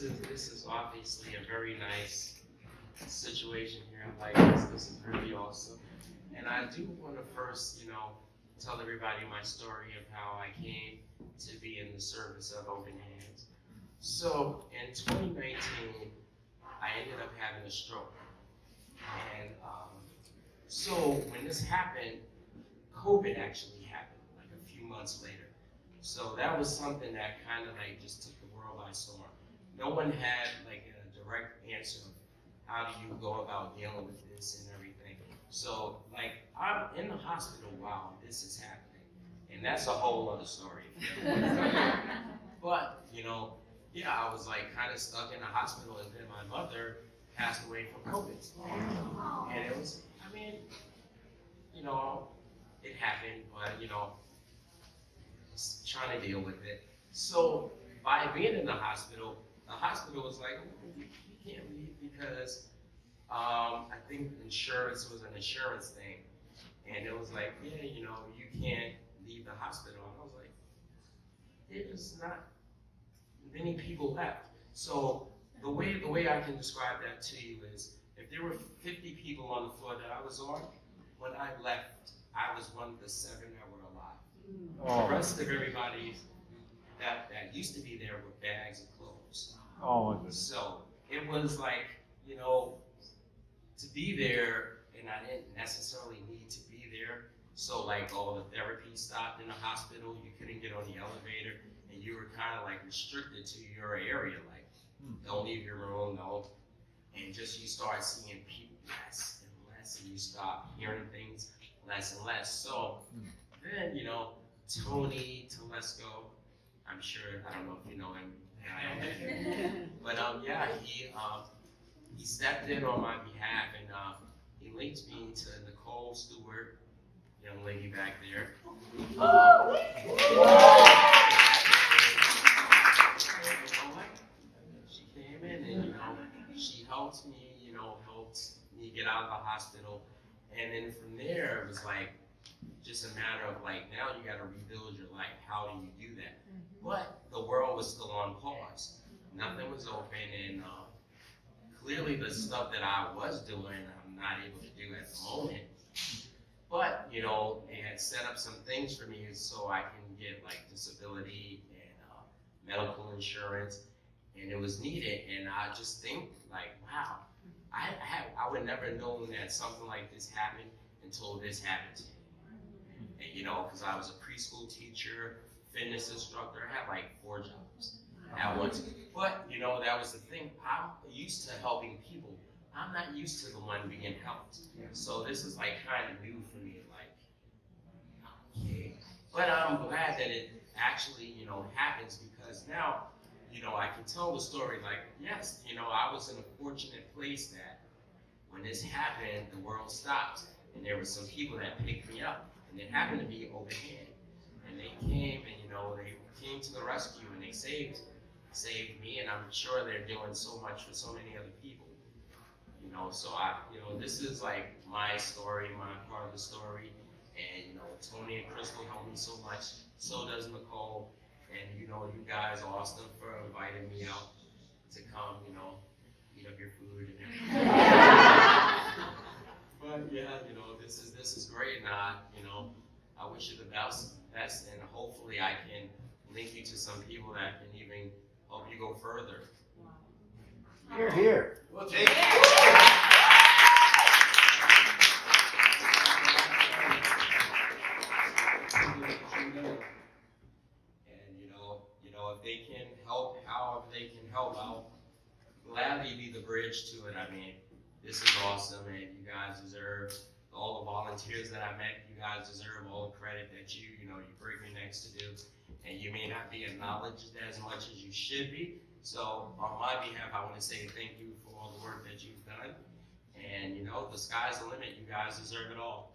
this is obviously a very nice situation here. I like this. This is really awesome. And I do want to first, tell everybody my story of how I came to be in the service of Open Hands. So in 2019, I ended up having a stroke. And so when this happened, COVID actually happened like a few months later. So that was something that kind of like just took the world by storm. No one had like a direct answer of how do you go about dealing with this and everything. So like I'm in the hospital while this is happening, and that's a whole other story. But yeah, I was like kind of stuck in the hospital, and then my mother passed away from COVID, and it was, I mean, it happened, but just trying to deal with it. So by being in the hospital was like, oh, you can't leave because I think insurance was an insurance thing. And it was like, yeah, you can't leave the hospital. And I was like, there's not many people left. So the way I can describe that to you is if there were 50 people on the floor that I was on, when I left, I was one of the 7 that were alive. Oh. The rest of everybody that used to be there were bags of clothes. Oh, my goodness. So it was like, to be there, and I didn't necessarily need to be there. So like all the therapy stopped in the hospital, you couldn't get on the elevator, and you were kind of like restricted to your area, like don't leave your room, no. And just you start seeing people less and less, and you start hearing things less and less. So then, Tony Telesco, I'm sure, I don't know if you know him, but yeah, he stepped in on my behalf, and he linked me to Nicole Stewart, young lady back there. She came in and she helped me, helped me get out of the hospital, and then from there it was like just a matter of like now you got to rebuild your life. How do you do that? But the world was still on pause. Nothing was open, and clearly the stuff that I was doing, I'm not able to do at the moment. But, they had set up some things for me so I can get like disability and medical insurance, and it was needed. And I just think like, wow, I would never known that something like this happened until this happened to me. And, because I was a preschool teacher, fitness instructor, I had like 4 jobs at once. But, that was the thing. I'm used to helping people. I'm not used to the one being helped. So this is like kind of new for me, like, okay. But I'm glad that it actually, happens because now, I can tell the story like, yes, I was in a fortunate place that when this happened, the world stopped. And there were some people that picked me up. And it happened to be Open Hand. And they came and, they came to the rescue and they saved me. And I'm sure they're doing so much for so many other people. So this is like my story, my part of the story. And, Tony and Crystal helped me so much. So does Nicole. And, you guys are awesome for inviting me out to come, eat up your food and everything. But yeah, this is great, and I wish you the best, and hopefully I can link you to some people that can even help you go further. Here, here. Well, take it. And if they can help, however they can help, I'll gladly be the bridge to it. I mean, this is awesome, and you guys deserve all the volunteers that I met. You guys deserve all the credit that you break your necks to do, and you may not be acknowledged as much as you should be. So on my behalf, I want to say thank you for all the work that you've done, and the sky's the limit. You guys deserve it all.